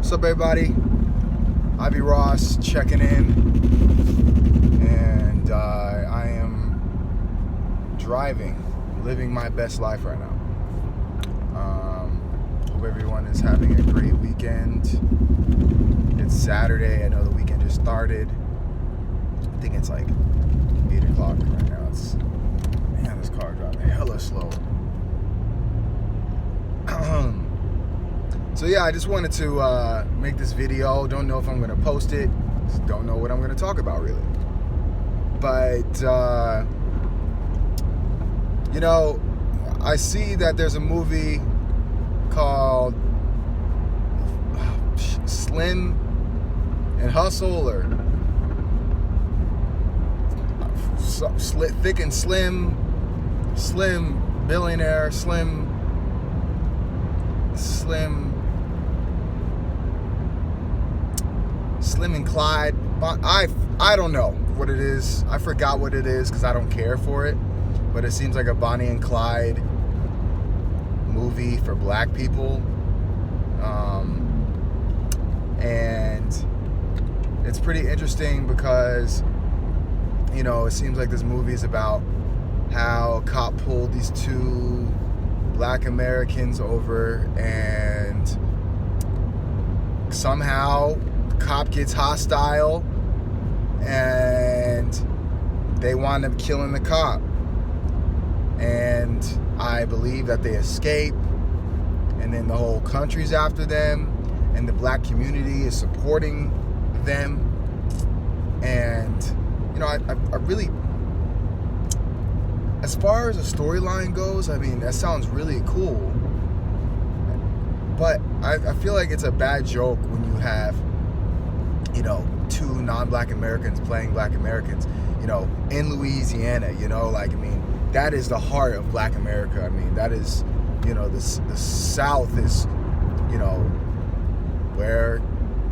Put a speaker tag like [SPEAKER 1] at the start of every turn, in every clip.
[SPEAKER 1] What's up, everybody? Ivy Ross checking in, and I am driving, living my best life right now. Hope everyone is having a great weekend. It's Saturday. I know the weekend just started. I think it's like 8 o'clock right now. Man, this car driving hella slow. So yeah, I just wanted to make this video. Don't know if I'm going to post it. Just don't know what I'm going to talk about, really. But, you know, I see that there's a movie called Slim and Hustle, or Thick and Slim, Billionaire, Slim and Clyde. I don't know what it is. I forgot what it is because I don't care for it. But it seems like a Bonnie and Clyde movie for black people. And it's pretty interesting because, you know, it seems like this movie is about how a cop pulled these two black Americans over, and somehow the cop gets hostile and they wind up killing the cop. And I believe that they escape, and then the whole country's after them, and the black community is supporting them. And, you know, I really, as far as the storyline goes, I mean, that sounds really cool. But I feel like it's a bad joke when you have, you know, two non-black Americans playing black Americans, you know, in Louisiana, you know, like, I mean, that is the heart of black America. I mean, that is, you know, the South is, you know, where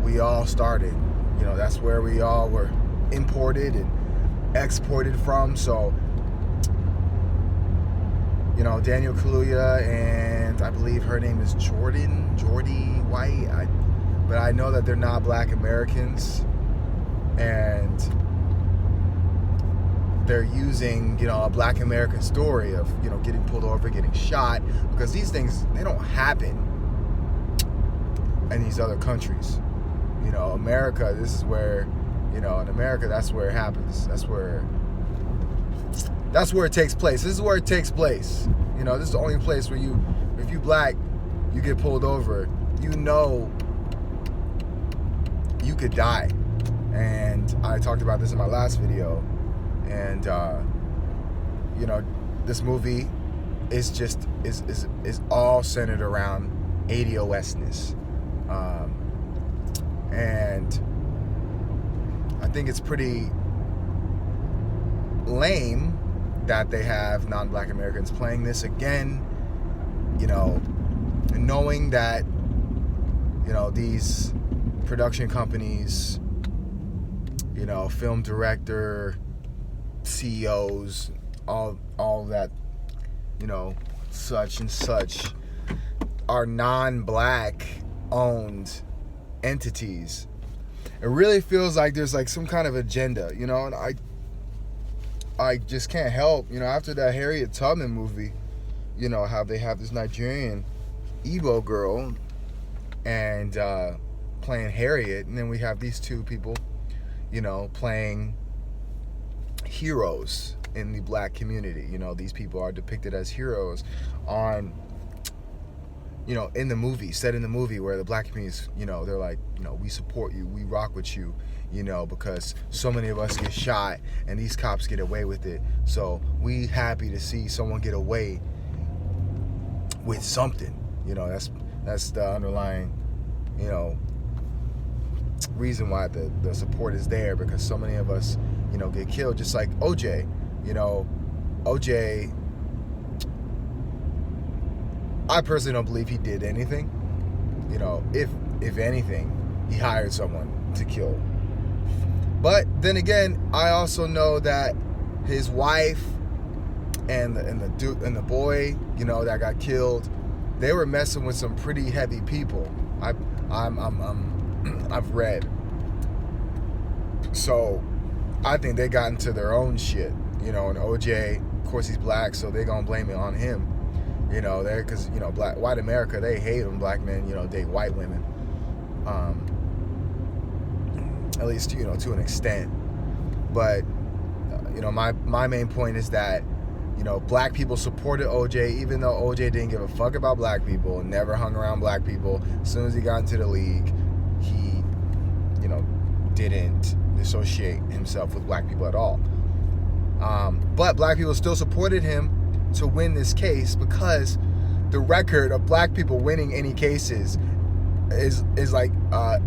[SPEAKER 1] we all started. You know, that's where we all were imported and exported from. So, you know, Daniel Kaluuya, and I believe her name is Jordie White. But I know that they're not black Americans, and they're using, you know, a black American story of, you know, getting pulled over, getting shot, because these things, they don't happen in these other countries. You know, America, this is where, you know, in America, that's where it happens. That's where it takes place. This is where it takes place. You know, this is the only place where if you black, you get pulled over, you know you could die. And I talked about this in my last video. And, you know, this movie is just, is all centered around ADOS-ness. And I think it's pretty lame that they have non-black Americans playing this again, you know, knowing that, you know, these production companies, you know, film director, CEOs, all that, you know, such and such, are non-black owned entities. It really feels like there's like some kind of agenda, you know, and I just can't help, you know, after that Harriet Tubman movie, you know, how they have this Nigerian Igbo girl and playing Harriet, and then we have these two people, you know, playing heroes in the black community. You know, these people are depicted as heroes on, you know, in the movie, set in the movie, where the black communities, you know, they're like, you know, we support you, we rock with you, you know, because so many of us get shot and these cops get away with it. So we happy to see someone get away with something. You know, that's the underlying, you know, reason why the support is there, because so many of us, you know, get killed. Just like OJ, you know, OJ, I personally don't believe he did anything. You know, if anything, he hired someone to kill. But then again, I also know that his wife and the boy, you know, that got killed, they were messing with some pretty heavy people. I've read. So I think they got into their own shit, and OJ, of course, he's black, so they're gonna blame it on him, because white America, they hate when black men, date white women, at least to an extent. But my main point is that black people supported OJ, even though OJ didn't give a fuck about black people and never hung around black people. As soon as he got into the league, he didn't dissociate himself with black people at all. But black people still supported him to win this case, because the record of black people winning any cases is like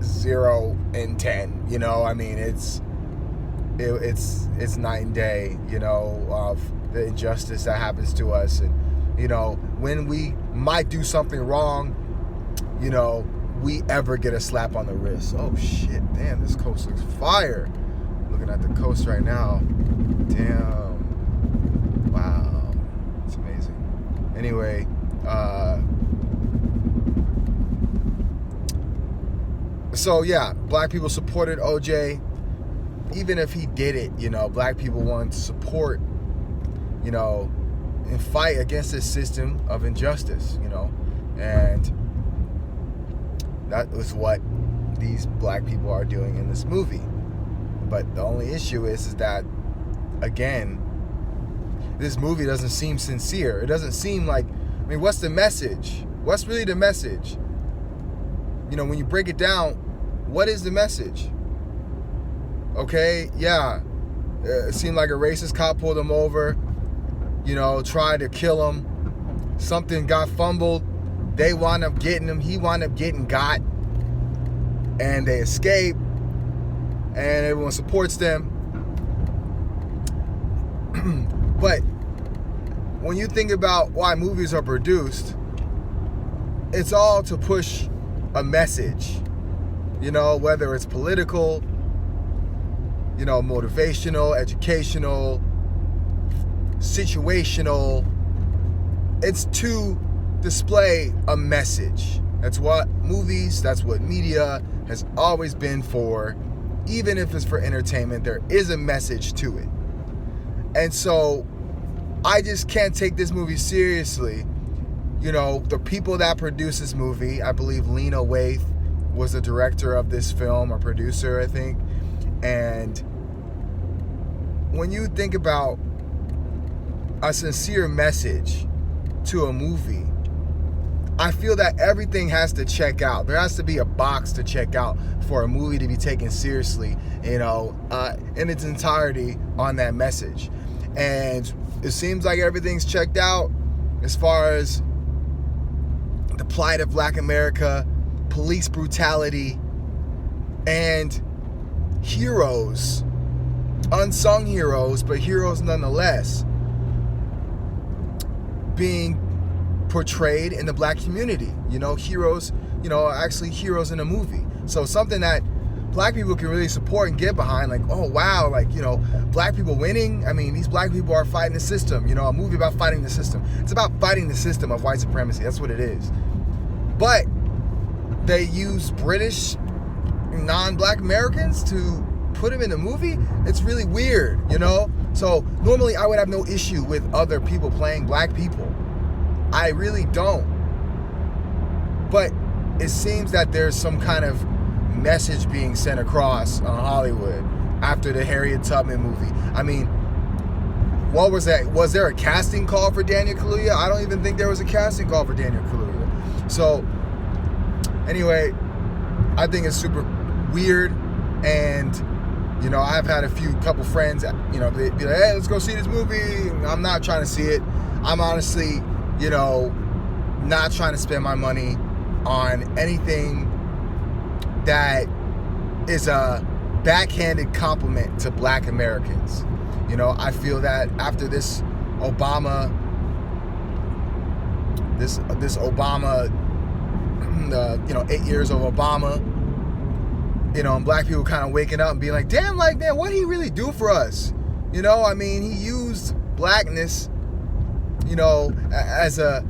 [SPEAKER 1] 0 and 10. I mean, it's night and day, of the injustice that happens to us. And when we might do something wrong, we ever get a slap on the wrist. Oh shit, damn, this coast looks fire. Looking at the coast right now. Damn. Wow. It's amazing. Anyway, so yeah, black people supported OJ. Even if he did it, black people wanted to support, and fight against this system of injustice, and that was what these black people are doing in this movie. But the only issue is that, again, this movie doesn't seem sincere. It doesn't seem like, what's the message? What's really the message? When you break it down, what is the message? Okay, yeah, it seemed like a racist cop pulled him over, tried to kill him. Something got fumbled. They wound up getting him. He wound up getting got. And they escape. And everyone supports them. But when you think about why movies are produced, it's all to push a message. Whether it's political, motivational, educational, situational. It's to display a message. That's what movies, that's what media has always been for. Even if it's for entertainment, there is a message to it. And so I just can't take this movie seriously. The people that produced this movie, I believe Lena Waithe was the director of this film, or producer, I think. And when you think about a sincere message to a movie, I feel that everything has to check out. There has to be a box to check out for a movie to be taken seriously, in its entirety on that message. And it seems like everything's checked out as far as the plight of Black America, police brutality, and heroes, unsung heroes, but heroes nonetheless, being portrayed in the black community. Heroes, actually heroes in a movie. So something that black people can really support and get behind, like, oh wow, black people winning. These black people are fighting the system. A movie about fighting the system. It's about fighting the system of white supremacy. That's what it is. But they use British non-black Americans to put them in the movie. It's really weird, So normally I would have no issue with other people playing black people. I really don't. But it seems that there's some kind of message being sent across Hollywood after the Harriet Tubman movie. What was that? Was there a casting call for Daniel Kaluuya? I don't even think there was a casting call for Daniel Kaluuya. So anyway, I think it's super weird. And I've had a couple friends, be like, hey, let's go see this movie. I'm not trying to see it. I'm honestly, not trying to spend my money on anything that is a backhanded compliment to black Americans. I feel that after this Obama, the 8 years of Obama, and black people kind of waking up and being like, damn, man, what did he really do for us? He used blackness, as a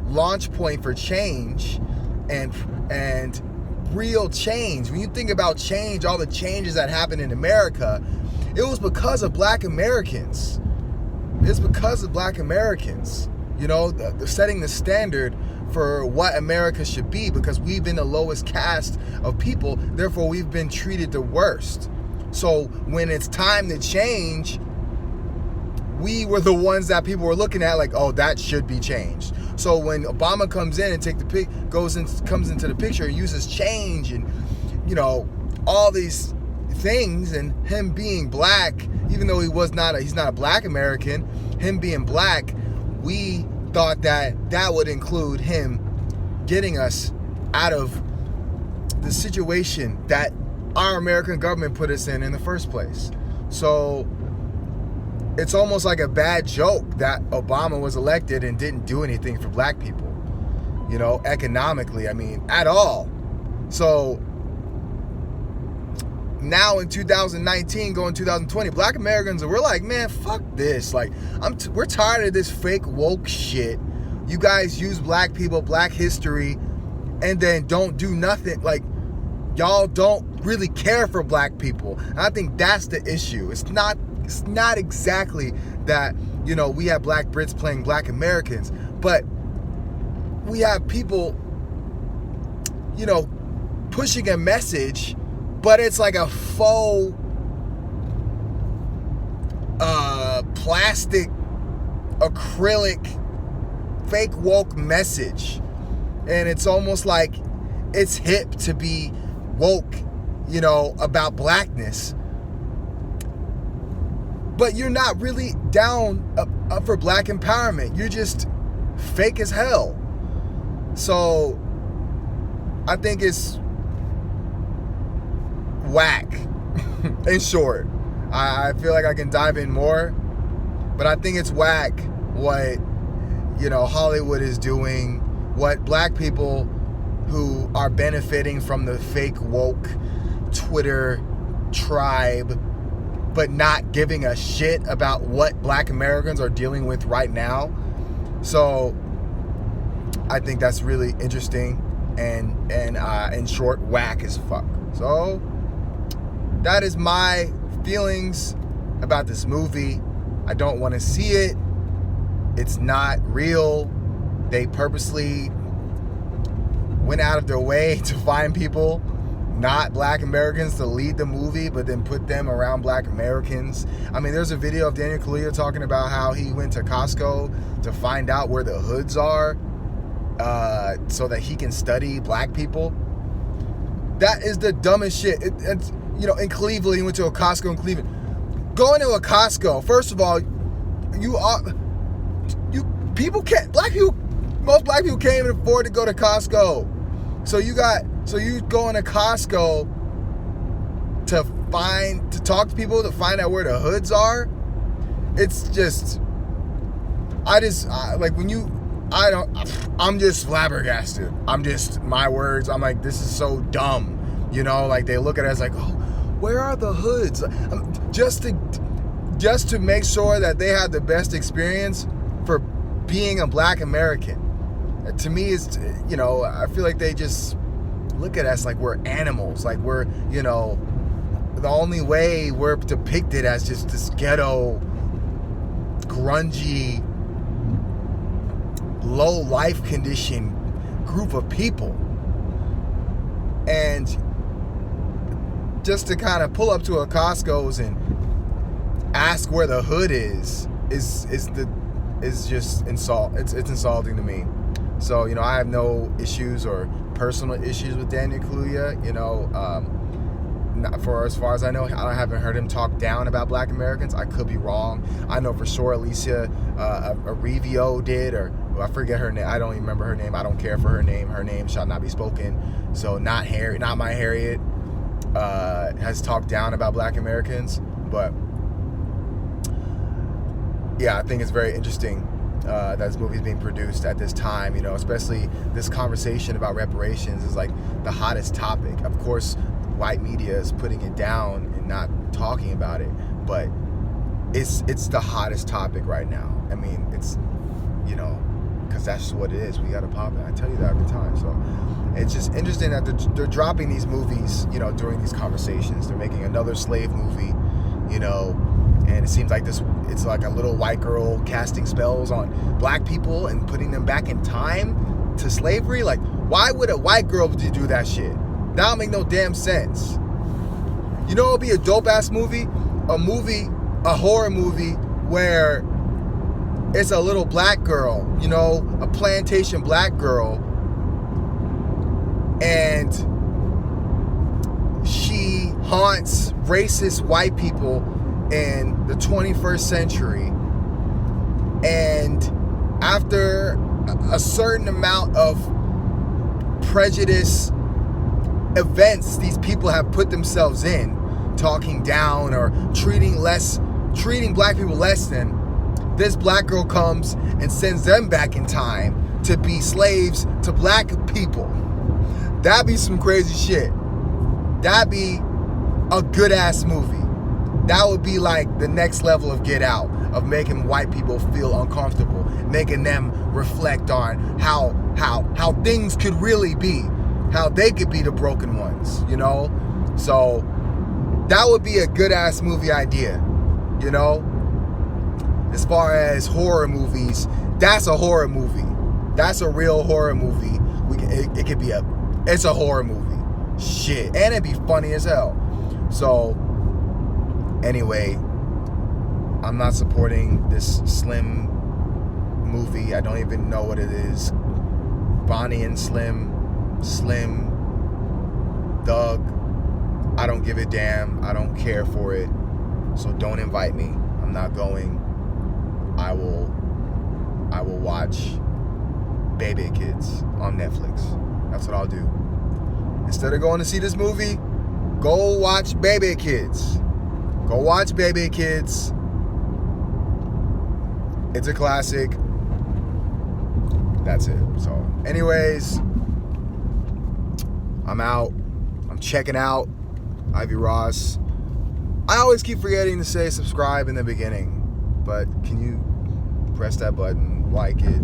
[SPEAKER 1] launch point for change, and real change. When you think about change, all the changes that happened in America, it was because of Black Americans. It's because of Black Americans, you know, setting the standard for what America should be, because we've been the lowest caste of people, therefore we've been treated the worst. So when it's time to change, we were the ones that people were looking at like, oh, that should be changed. So when Obama comes in and comes into the picture and uses change and, you know, all these things, and him being black, even though he's not a Black American, him being black, we thought that would include him getting us out of the situation that our American government put us in the first place. So it's almost like a bad joke that Obama was elected and didn't do anything for Black people, you know, economically, I mean, at all. So now in 2019, going 2020, Black Americans, we're like, man, fuck this. Like, we're tired of this fake woke shit. You guys use Black people, Black history, and then don't do nothing. Like, y'all don't really care for Black people. And I think that's the issue. It's not exactly that, you know, we have Black Brits playing Black Americans, but we have people, you know, pushing a message, but it's like a faux plastic, acrylic, fake woke message. And it's almost like it's hip to be woke, you know, about blackness. But you're not really down up for Black empowerment. You're just fake as hell. So I think it's whack. In short, I feel like I can dive in more, but I think it's whack what, you know, Hollywood is doing, what Black people who are benefiting from the fake woke Twitter tribe, but not giving a shit about what Black Americans are dealing with right now. So I think that's really interesting and in short, whack as fuck. So that is my feelings about this movie. I don't want to see it. It's not real. They purposely went out of their way to find people, not Black Americans, to lead the movie, but then put them around Black Americans. I mean, there's a video of Daniel Kaluuya talking about how he went to Costco to find out where the hoods are, so that he can study Black people. That is the dumbest shit. It's, you know, in Cleveland, he went to a Costco in Cleveland. Going to a Costco, first of all, most Black people can't even afford to go to Costco. So you go into Costco to talk to people, to find out where the hoods are. It's just, I'm just flabbergasted. My words, I'm like, this is so dumb. You know, like they look at us like, oh, where are the hoods? Just to make sure that they have the best experience for being a Black American. To me, it's, you know, I feel like they just look at us like we're animals, like we're, you know, the only way we're depicted as just this ghetto, grungy, low life condition group of people. And just to kind of pull up to a Costco's and ask where the hood is just insult. It's insulting to me. So, you know, I have no issues or personal issues with Daniel Kaluuya. You know, for as far as I know, I haven't heard him talk down about Black Americans. I could be wrong. I know for sure Alicia Arevalo did, or I forget her name. I don't even remember her name. I don't care for her name. Her name shall not be spoken. So not my Harriet has talked down about Black Americans. But yeah, I think it's very interesting that this movie is being produced at this time, you know, especially this conversation about reparations is like the hottest topic. Of course, white media is putting it down and not talking about it, but it's the hottest topic right now. I mean, it's, you know, because that's what it is. We got to pop it. I tell you that every time. So it's just interesting that they're dropping these movies, you know, during these conversations. They're making another slave movie, you know, and it seems like it's like a little white girl casting spells on black people and putting them back in time to slavery. Like, why would a white girl do that shit? That don't make no damn sense. You know, it'd be a dope ass movie, a horror movie where it's a little black girl, you know, a plantation black girl, and she haunts racist white people in the 21st century. And after a certain amount of prejudice events these people have put themselves in, talking down or treating black people less than, this black girl comes and sends them back in time to be slaves to black people. That'd be some crazy shit. That'd be a good ass movie. That would be like the next level of Get Out, of making white people feel uncomfortable, making them reflect on how things could really be, how they could be the broken ones, you know? So that would be a good ass movie idea, you know? As far as horror movies, that's a horror movie. That's a real horror movie. It's a horror movie. Shit. And it'd be funny as hell. So, anyway, I'm not supporting this Slim movie. I don't even know what it is. Bonnie and Slim, Doug. I don't give a damn. I don't care for it. So don't invite me. I'm not going. I will watch Baby Kids on Netflix. That's what I'll do. Instead of going to see this movie, go watch Baby Kids. Go watch Baby Kids. It's a classic. That's it. So, anyways, I'm out. I'm checking out. Ivy Ross. I always keep forgetting to say subscribe in the beginning, but can you press that button, like it,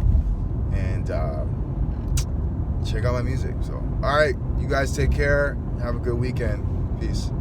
[SPEAKER 1] and check out my music. So, all right, you guys take care. Have a good weekend. Peace.